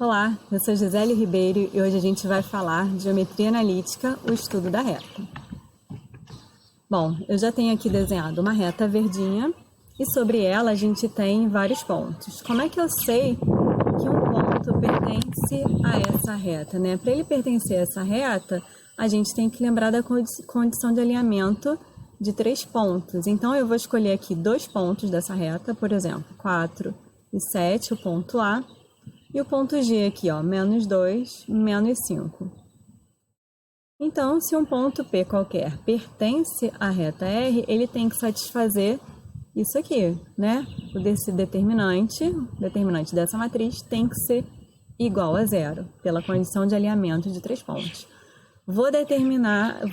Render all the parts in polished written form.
Olá, eu sou Gisele Ribeiro e hoje a gente vai falar de geometria analítica, o estudo da reta. Bom, eu já tenho aqui desenhado uma reta verdinha e sobre ela a gente tem vários pontos. Como é que eu sei que um ponto pertence a essa reta, né? Para ele pertencer a essa reta, a gente tem que lembrar da condição de alinhamento de 3 pontos. Então, eu vou escolher aqui 2 pontos dessa reta, por exemplo, 4 e 7, o ponto A. E o ponto G aqui, ó, menos 2, menos 5. Então, se um ponto P qualquer pertence à reta R, ele tem que satisfazer isso aqui, né? Esse determinante dessa matriz tem que ser igual a 0, pela condição de alinhamento de 3 pontos. Vou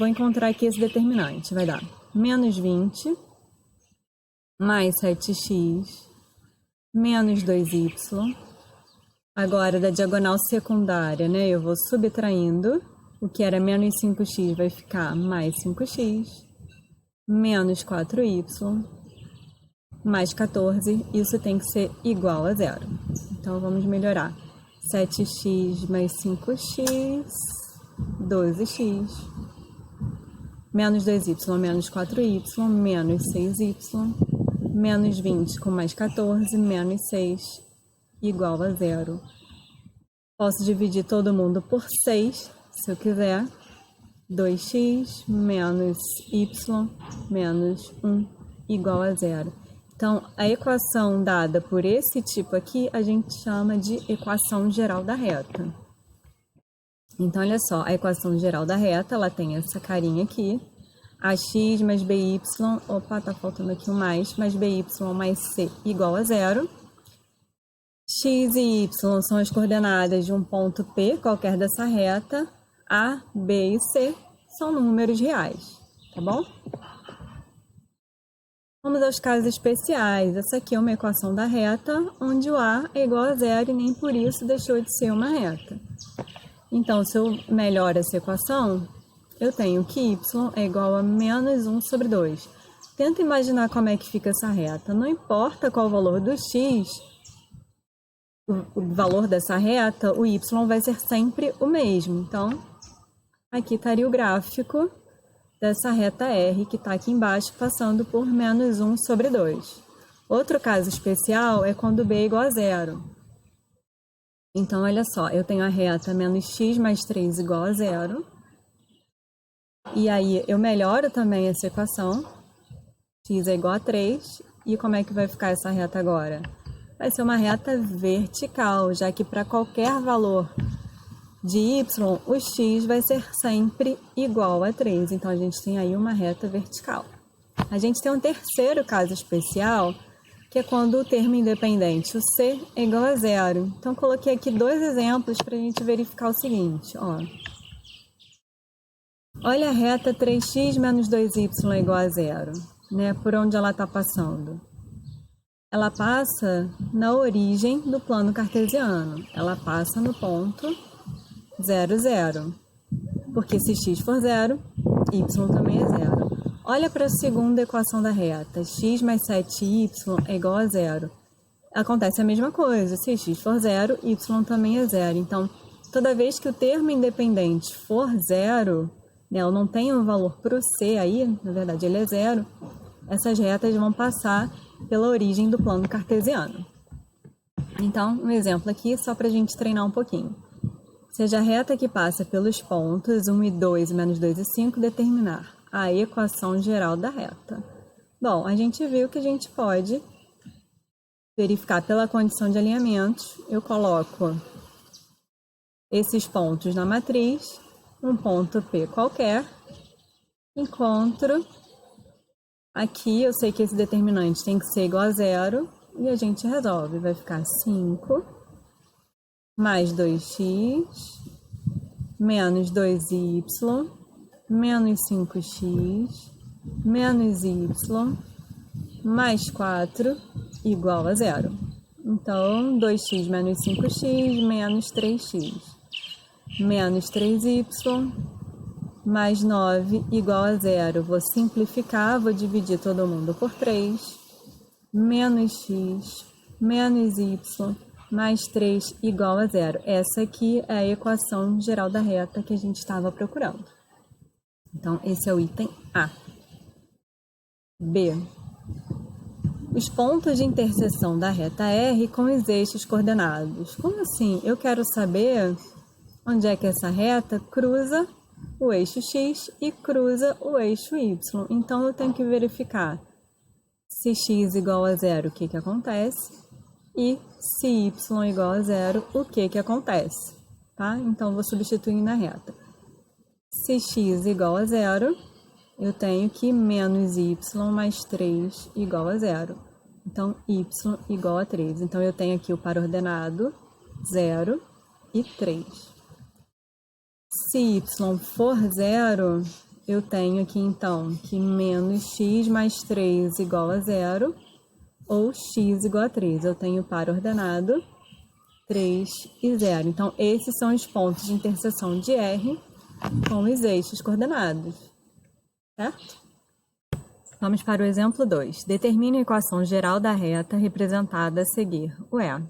encontrar aqui esse determinante, vai dar menos 20, mais 7x, menos 2y. Agora, da diagonal secundária, né, eu vou subtraindo, o que era menos 5x vai ficar mais 5x, menos 4y, mais 14, isso tem que ser igual a 0. Então, vamos melhorar. 7x mais 5x, 12x, menos 2y, menos 4y, menos 6y, menos 20 com mais 14, menos 6, igual a 0. Posso dividir todo mundo por 6, se eu quiser. 2x menos y menos 1 igual a 0. Então, a equação dada por esse tipo aqui, a gente chama de equação geral da reta. Então, olha só, a equação geral da reta, ela tem essa carinha aqui. Ax mais by, tá faltando aqui um mais by mais c igual a 0. X e y são as coordenadas de um ponto P, qualquer dessa reta. A, B e C são números reais, tá bom? Vamos aos casos especiais. Essa aqui é uma equação da reta, onde o A é igual a 0 e nem por isso deixou de ser uma reta. Então, se eu melhoro essa equação, eu tenho que y é igual a menos 1 sobre 2. Tenta imaginar como é que fica essa reta. Não importa qual o valor do x, o valor dessa reta, o y vai ser sempre o mesmo. Então, aqui estaria o gráfico dessa reta R, que está aqui embaixo, passando por menos 1 sobre 2. Outro caso especial é quando B é igual a 0. Então, olha só, eu tenho a reta menos x mais 3 igual a 0. E aí, eu melhoro também essa equação. X é igual a 3. E como é que vai ficar essa reta agora? Vai ser uma reta vertical, já que para qualquer valor de y, o x vai ser sempre igual a 3. Então, a gente tem aí uma reta vertical. A gente tem um terceiro caso especial, que é quando o termo independente, o c, é igual a 0. Então, coloquei aqui 2 exemplos para a gente verificar o seguinte, ó. Olha a reta 3x menos 2y é igual a 0, né? Por onde ela está passando? Ela passa na origem do plano cartesiano. Ela passa no ponto 0, 0. Porque se x for 0, y também é 0. Olha para a segunda equação da reta. X mais 7y é igual a 0. Acontece a mesma coisa. Se x for 0, y também é 0. Então, toda vez que o termo independente for 0, né, eu não tenho um valor para o c aí, na verdade ele é 0, essas retas vão passar pela origem do plano cartesiano. Então, um exemplo aqui, só para a gente treinar um pouquinho. Seja a reta que passa pelos pontos 1 e 2, menos 2 e 5, determinar a equação geral da reta. Bom, a gente viu que a gente pode verificar pela condição de alinhamentos. Eu coloco esses pontos na matriz, um ponto P qualquer, encontro. Aqui eu sei que esse determinante tem que ser igual a 0 e a gente resolve. Vai ficar 5 mais 2x menos 2y menos 5x menos y mais 4 igual a 0. Então, 2x menos 5x menos 3x menos 3y mais 9 igual a 0. Vou simplificar, vou dividir todo mundo por 3. Menos x, menos y, mais 3 igual a 0. Essa aqui é a equação geral da reta que a gente estava procurando. Então, esse é o item A. B. Os pontos de interseção da reta R com os eixos coordenados. Como assim? Eu quero saber onde é que essa reta cruza o eixo X e cruza o eixo Y. Então, eu tenho que verificar se x igual a 0, o que acontece, e se y igual a 0, o que acontece, tá? Então, vou substituir na reta. Se x igual a 0, eu tenho que menos y mais 3 igual a 0. Então, y igual a 3. Então, eu tenho aqui o par ordenado 0 e 3. Se y for 0, eu tenho aqui, então, que menos x mais 3 igual a 0, ou x igual a 3. Eu tenho par ordenado 3 e 0. Então, esses são os pontos de interseção de R com os eixos coordenados, certo? Vamos para o exemplo 2. Determine a equação geral da reta representada a seguir. Ué,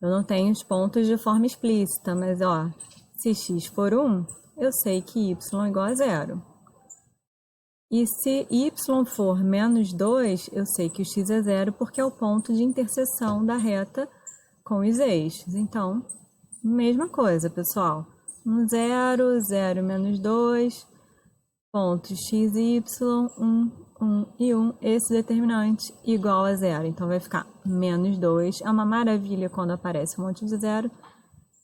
eu não tenho os pontos de forma explícita, mas, ó, se x for 1, eu sei que y é igual a 0. E se y for menos 2, eu sei que o x é 0 porque é o ponto de interseção da reta com os eixos. Então, mesma coisa, pessoal. 0, 0 menos 2, pontos x e y, 1 e 1, esse determinante igual a 0. Então, vai ficar menos 2. É uma maravilha quando aparece um monte de 0,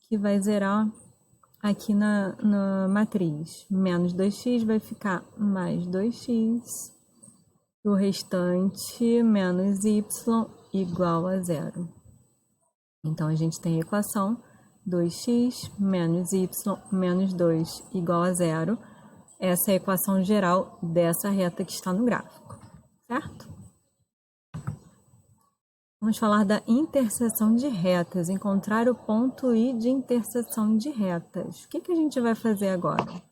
que vai zerar aqui na matriz. Menos 2x vai ficar mais 2x. O restante, menos y, igual a 0. Então, a gente tem a equação 2x menos y menos 2 igual a 0. Essa é a equação geral dessa reta que está no gráfico, certo? Vamos falar da interseção de retas, encontrar o ponto I de interseção de retas. O que a gente vai fazer agora?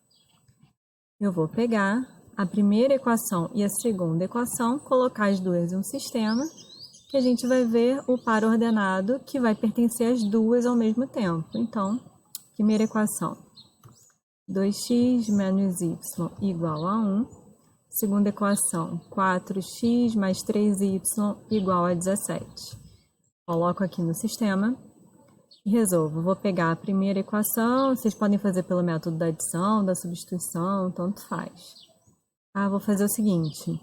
Eu vou pegar a primeira equação e a segunda equação, colocar as duas em um sistema, que a gente vai ver o par ordenado que vai pertencer às duas ao mesmo tempo. Então, primeira equação, 2x menos y igual a 1. Segunda equação, 4x mais 3y igual a 17. Coloco aqui no sistema e resolvo. Vou pegar a primeira equação, vocês podem fazer pelo método da adição, da substituição, tanto faz. Vou fazer o seguinte,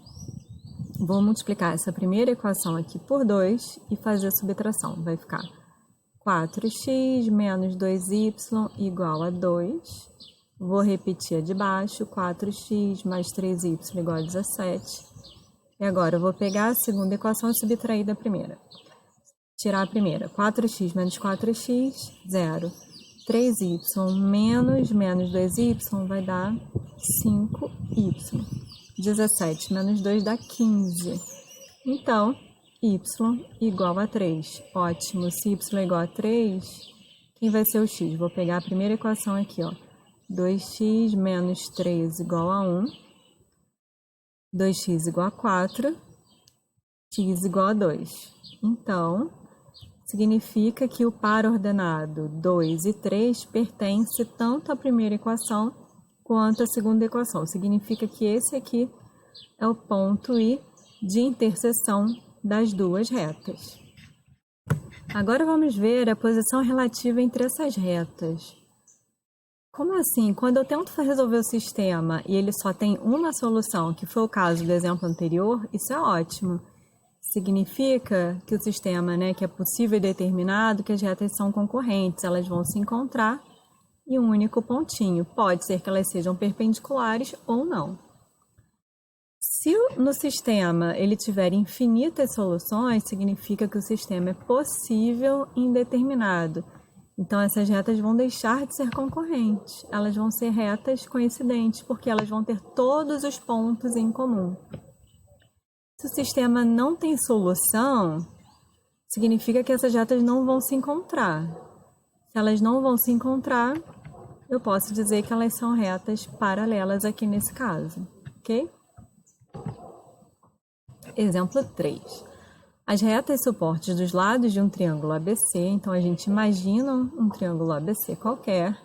vou multiplicar essa primeira equação aqui por 2 e fazer a subtração. Vai ficar 4x menos 2y igual a 2. Vou repetir a de baixo, 4x mais 3y igual a 17. E agora eu vou pegar a segunda equação e subtrair da primeira. Tirar a primeira, 4x menos 4x, 0. 3y menos 2y vai dar 5y. 17 menos 2 dá 15. Então, y igual a 3. Ótimo, se y é igual a 3, quem vai ser o x? Vou pegar a primeira equação aqui, ó. 2x menos 3 igual a 1, 2x igual a 4, x igual a 2. Então, significa que o par ordenado 2 e 3 pertence tanto à primeira equação quanto à segunda equação. Significa que esse aqui é o ponto I de interseção das duas retas. Agora vamos ver a posição relativa entre essas retas. Como assim? Quando eu tento resolver o sistema e ele só tem uma solução, que foi o caso do exemplo anterior, isso é ótimo. Significa que o sistema, que é possível e determinado, que as retas são concorrentes, elas vão se encontrar em um único pontinho. Pode ser que elas sejam perpendiculares ou não. Se no sistema ele tiver infinitas soluções, significa que o sistema é possível e indeterminado. Então, essas retas vão deixar de ser concorrentes. Elas vão ser retas coincidentes, porque elas vão ter todos os pontos em comum. Se o sistema não tem solução, significa que essas retas não vão se encontrar. Se elas não vão se encontrar, eu posso dizer que elas são retas paralelas aqui nesse caso, ok? Exemplo 3. As retas suportes dos lados de um triângulo ABC, então a gente imagina um triângulo ABC qualquer,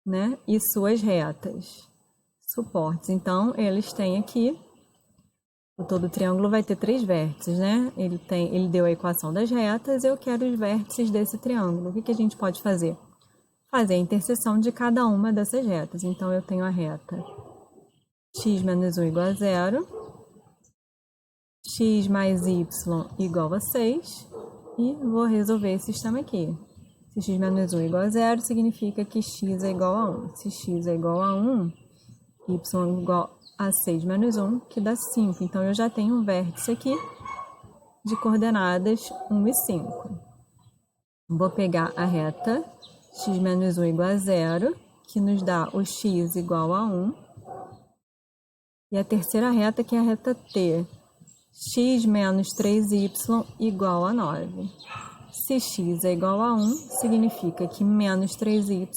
né? E suas retas suportes. Então, eles têm aqui, todo triângulo vai ter 3 vértices, né? Ele deu a equação das retas, eu quero os vértices desse triângulo. O que a gente pode fazer? Fazer a interseção de cada uma dessas retas. Então, eu tenho a reta x menos 1 igual a 0, x mais y igual a 6, e vou resolver esse sistema aqui. Se x menos 1 igual a 0, significa que x é igual a 1. Se x é igual a 1, y é igual a 6 menos 1, que dá 5. Então, eu já tenho um vértice aqui de coordenadas 1 e 5. Vou pegar a reta x menos 1 igual a 0, que nos dá o x igual a 1. E a terceira reta, que é a reta t, x menos 3y igual a 9. Se x é igual a 1, significa que menos 3y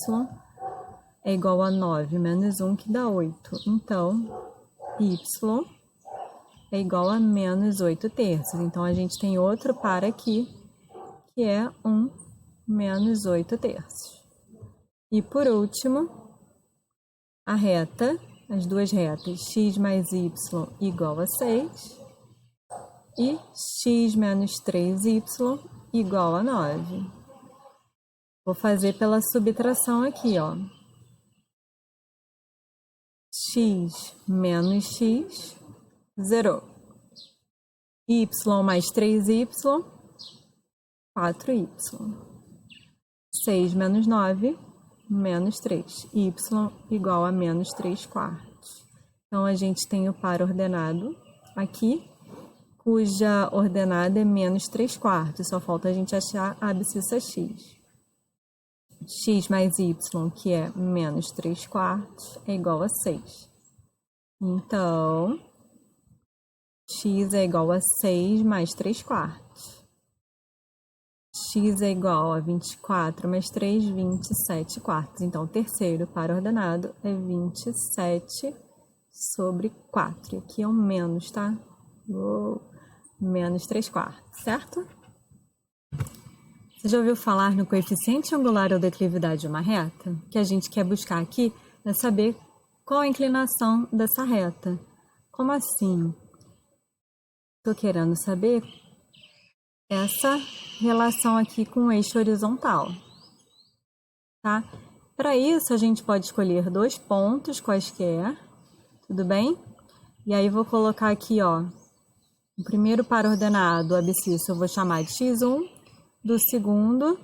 é igual a 9 menos 1, que dá 8. Então, y é igual a menos 8 terços. Então, a gente tem outro par aqui, que é 1 menos 8 terços. E, por último, a reta, as duas retas, x mais y igual a 6 e x menos 3y igual a 9. Vou fazer pela subtração aqui, ó. X menos x, zerou. Y mais 3y, 4y. 6 menos 9, menos 3. Y igual a menos 3 quartos. Então, a gente tem o par ordenado aqui, cuja ordenada é menos 3 quartos. Só falta a gente achar a abscissa x. X mais y, que é menos 3 quartos, é igual a 6. Então, x é igual a 6 mais 3 quartos. X é igual a 24 mais 3, 27 quartos. Então, o terceiro par ordenado é 27 sobre 4. E aqui é um menos, tá? Menos 3 quartos, certo? Você já ouviu falar no coeficiente angular ou declividade de uma reta? O que a gente quer buscar aqui é saber qual a inclinação dessa reta. Como assim? Estou querendo saber essa relação aqui com o eixo horizontal, tá? Para isso, a gente pode escolher 2 pontos quaisquer, tudo bem? E aí, vou colocar aqui, ó, o primeiro par ordenado, a abscissa, eu vou chamar de x1, do segundo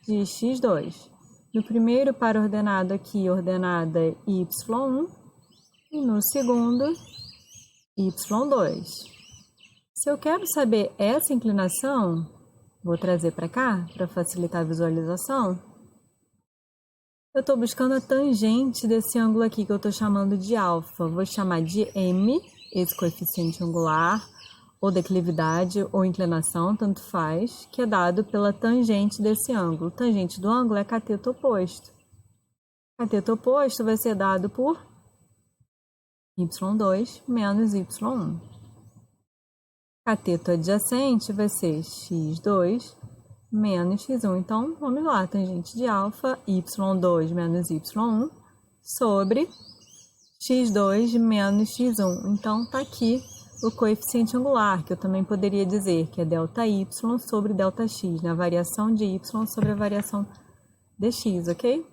de x2. No primeiro par ordenado aqui, ordenada y1, e no segundo, y2. Se eu quero saber essa inclinação, vou trazer para cá, para facilitar a visualização. Eu estou buscando a tangente desse ângulo aqui, que eu estou chamando de alfa. Vou chamar de m, esse coeficiente angular, ou declividade, ou inclinação, tanto faz, que é dado pela tangente desse ângulo. Tangente do ângulo é cateto oposto. Cateto oposto vai ser dado por y2 menos y1. Cateto adjacente vai ser x2 menos x1. Então, vamos lá, tangente de alfa, y2 menos y1 sobre x2 menos x1. Então, está aqui o coeficiente angular, que eu também poderia dizer que é ΔY sobre ΔX, na variação de y sobre a variação de x, ok?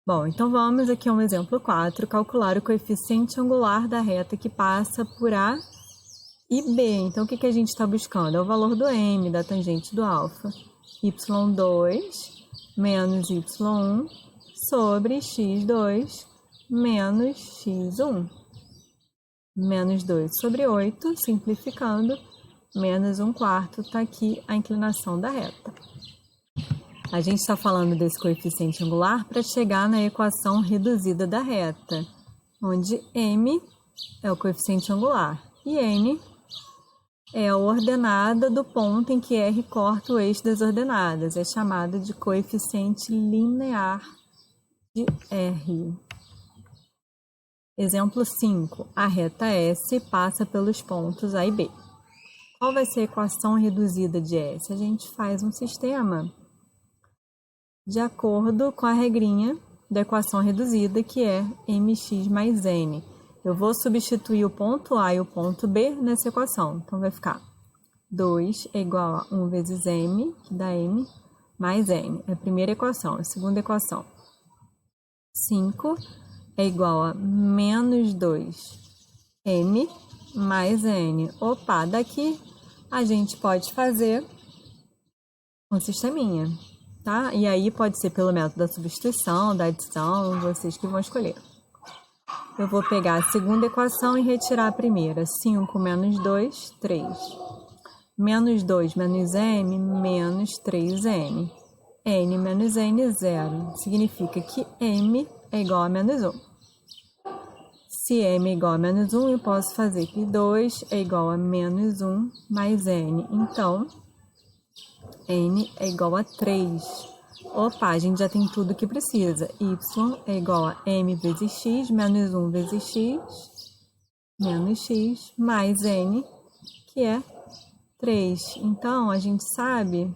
Bom, então vamos aqui a um exemplo 4, calcular o coeficiente angular da reta que passa por A e B. Então, o que a gente está buscando? É o valor do m, da tangente do alfa. y2 menos y1 sobre x2 menos x1. Menos 2 sobre 8, simplificando, menos 1/4 está aqui a inclinação da reta. A gente está falando desse coeficiente angular para chegar na equação reduzida da reta, onde m é o coeficiente angular e n é a ordenada do ponto em que R corta o eixo das ordenadas. É chamado de coeficiente linear de R. Exemplo 5. A reta S passa pelos pontos A e B. Qual vai ser a equação reduzida de S? A gente faz um sistema de acordo com a regrinha da equação reduzida, que é mx mais n. Eu vou substituir o ponto A e o ponto B nessa equação. Então, vai ficar 2 é igual a 1 vezes m, que dá m, mais n. É a primeira equação. A segunda equação. 5 é igual a menos 2m mais n. Opa, daqui a gente pode fazer um sisteminha, tá? E aí pode ser pelo método da substituição, da adição, vocês que vão escolher. Eu vou pegar a segunda equação e retirar a primeira. 5 menos 2, 3. Menos 2 menos m, menos 3m. N menos n, 0. Significa que m é igual a menos 1. Se m é igual a menos 1, eu posso fazer que 2 é igual a menos 1 mais n. Então, n é igual a 3. Opa, a gente já tem tudo que precisa. Y é igual a m vezes x, menos 1 vezes x, menos x, mais n, que é 3. Então, a gente sabe,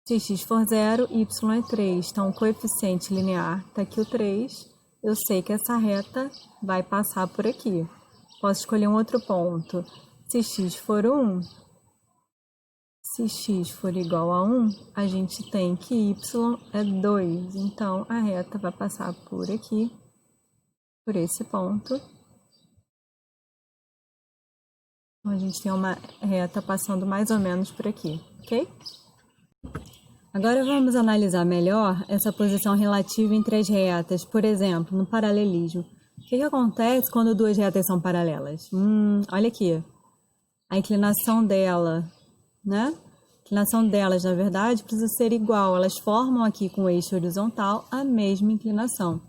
se x for 0, y é 3. Então, o coeficiente linear está aqui o 3. Eu sei que essa reta vai passar por aqui. Posso escolher um outro ponto. Se x for 1... Se x for igual a 1, a gente tem que y é 2. Então, a reta vai passar por aqui, por esse ponto. Então, a gente tem uma reta passando mais ou menos por aqui, ok? Agora, vamos analisar melhor essa posição relativa entre as retas. Por exemplo, no paralelismo. O que acontece quando duas retas são paralelas? Olha aqui. A inclinação dela, né? A inclinação delas, na verdade, precisa ser igual. Elas formam aqui com o eixo horizontal a mesma inclinação.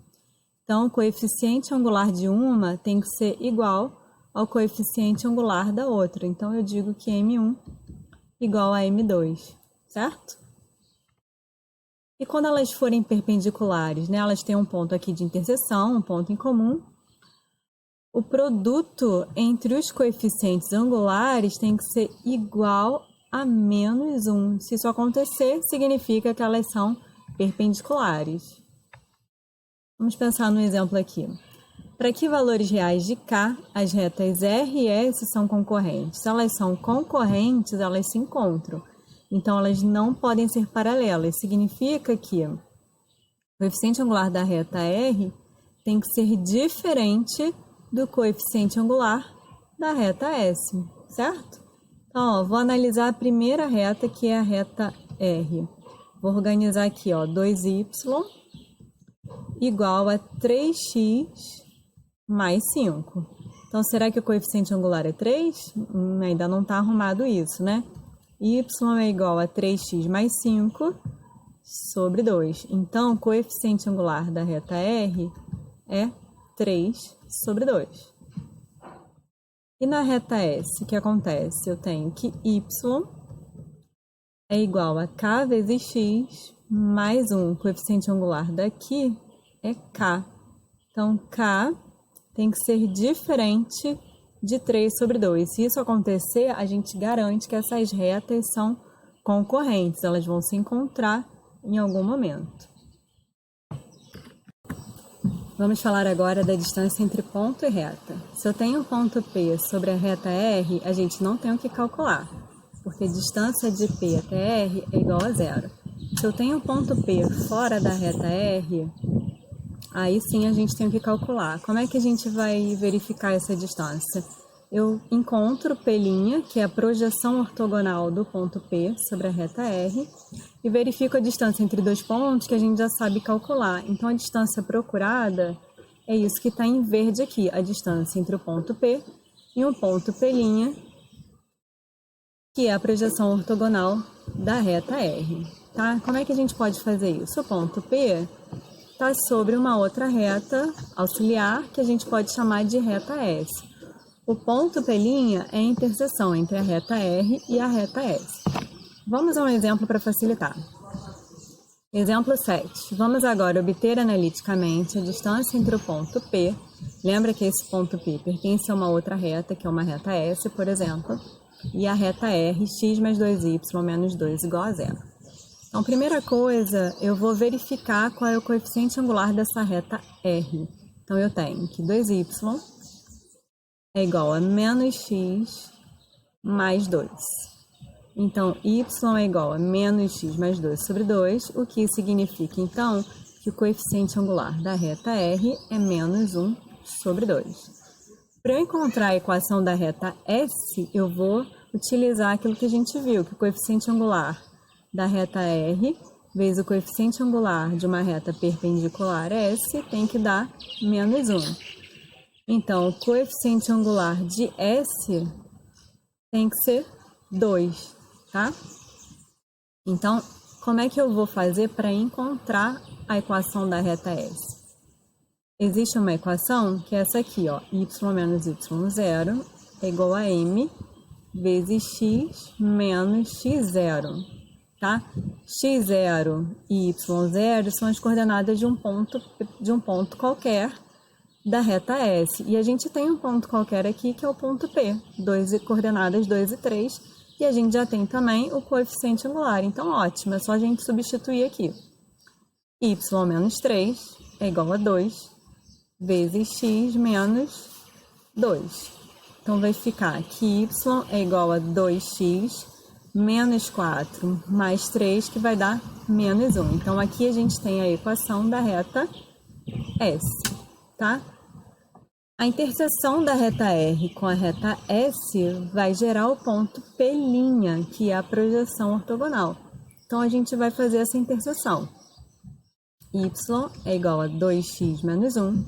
Então, o coeficiente angular de uma tem que ser igual ao coeficiente angular da outra. Então, eu digo que M1 igual a M2, certo? E quando elas forem perpendiculares, né? Elas têm um ponto aqui de interseção, um ponto em comum. O produto entre os coeficientes angulares tem que ser igual a menos 1. Se isso acontecer, significa que elas são perpendiculares. Vamos pensar no exemplo aqui. Para que valores reais de K, as retas R e S são concorrentes? Se elas são concorrentes, elas se encontram. Então, elas não podem ser paralelas. Significa que o coeficiente angular da reta R tem que ser diferente do coeficiente angular da reta S, certo? Então, vou analisar a primeira reta, que é a reta R. Vou organizar aqui, 2y igual a 3x mais 5. Então, será que o coeficiente angular é 3? Ainda não está arrumado isso, né? Y é igual a 3x mais 5 sobre 2. Então, o coeficiente angular da reta R é 3 sobre 2. E na reta S, o que acontece? Eu tenho que y é igual a k vezes x mais 1. O coeficiente angular daqui é k. Então, k tem que ser diferente de 3 sobre 2. Se isso acontecer, a gente garante que essas retas são concorrentes. Elas vão se encontrar em algum momento. Vamos falar agora da distância entre ponto e reta. Se eu tenho um ponto P sobre a reta R, a gente não tem o que calcular, porque a distância de P até R é igual a 0. Se eu tenho um ponto P fora da reta R, aí sim a gente tem o que calcular. Como é que a gente vai verificar essa distância? Eu encontro P', que é a projeção ortogonal do ponto P sobre a reta R, e verifico a distância entre dois pontos que a gente já sabe calcular. Então, a distância procurada é isso que está em verde aqui, a distância entre o ponto P e o ponto P', que é a projeção ortogonal da reta R. Tá? Como é que a gente pode fazer isso? O ponto P está sobre uma outra reta auxiliar, que a gente pode chamar de reta S. O ponto P' é a interseção entre a reta R e a reta S. Vamos a um exemplo para facilitar. Exemplo 7. Vamos agora obter analiticamente a distância entre o ponto P Lembra que esse ponto P pertence a uma outra reta, que é uma reta S, por exemplo, e a reta R, x mais 2y menos 2 igual a zero. Então, primeira coisa, eu vou verificar qual é o coeficiente angular dessa reta R. Então, eu tenho que 2y é igual a menos x mais 2. Então, y é igual a menos x mais 2 sobre 2, o que significa, então, que o coeficiente angular da reta R é menos 1 sobre 2. Para eu encontrar a equação da reta S, eu vou utilizar aquilo que a gente viu, que o coeficiente angular da reta R vezes o coeficiente angular de uma reta perpendicular S tem que dar menos 1. Então, o coeficiente angular de S tem que ser 2, tá? Então, como é que eu vou fazer para encontrar a equação da reta S? Existe uma equação que é essa aqui, ó, y menos y0 é igual a m vezes x menos x0, tá? x0 e y0 são as coordenadas de um ponto qualquer da reta S. E a gente tem um ponto qualquer aqui que é o ponto P, coordenadas 2 e 3, e a gente já tem também o coeficiente angular. Então, ótimo, é só a gente substituir aqui. Y menos 3 é igual a 2 vezes x menos 2. Então, vai ficar que y é igual a 2x menos 4 mais 3, que vai dar menos 1. Então, aqui a gente tem a equação da reta S, tá? A interseção da reta R com a reta S vai gerar o ponto P', que é a projeção ortogonal. Então, a gente vai fazer essa interseção. Y é igual a 2x menos 1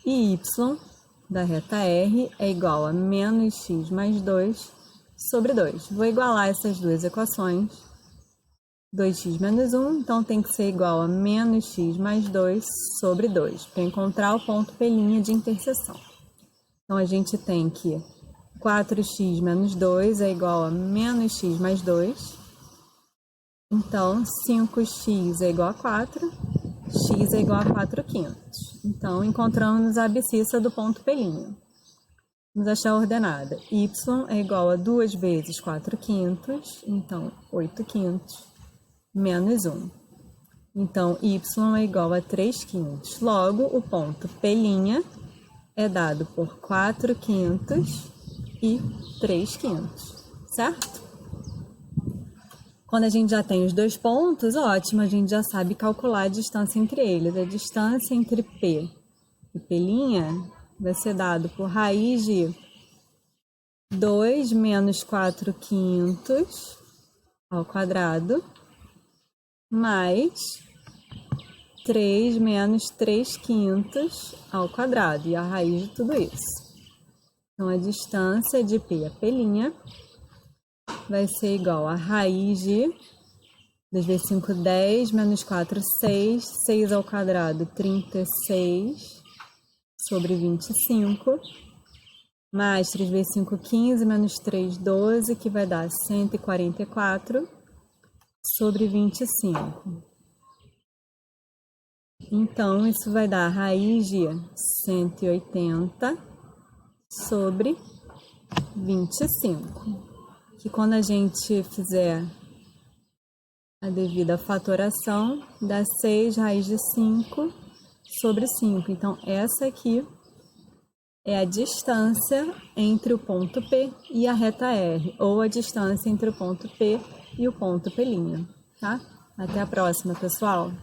e y da reta R é igual a menos x mais 2 sobre 2. Vou igualar essas duas equações. 2x menos 1, então tem que ser igual a menos x mais 2 sobre 2, para encontrar o ponto P' de interseção. Então, a gente tem que 4x menos 2 é igual a menos x mais 2. Então, 5x é igual a 4, x é igual a 4/5. Então, encontramos a abscissa do ponto P'. Vamos achar a ordenada. Y é igual a 2 vezes 4/5, então 8/5, menos 1. Então, y é igual a 3/5. Logo, o ponto P' é dado por 4/5 e 3/5, certo? Quando a gente já tem os dois pontos, ótimo, a gente já sabe calcular a distância entre eles. A distância entre P e P' vai ser dado por raiz de 2 menos 4/5 ao quadrado mais 3 menos 3/5 ao quadrado, e a raiz de tudo isso. Então, a distância de P a P' vai ser igual a raiz de 2 vezes 5, 10, menos 4, 6, 6 ao quadrado, 36 sobre 25, mais 3 vezes 5, 15, menos 3, 12, que vai dar 144 sobre 25. Então, isso vai dar a raiz de 180 sobre 25. Que quando a gente fizer a devida fatoração, dá 6 raiz de 5 sobre 5. Então, essa aqui é a distância entre o ponto P e a reta R, ou a distância entre o ponto P e o ponto P', tá? Até a próxima, pessoal!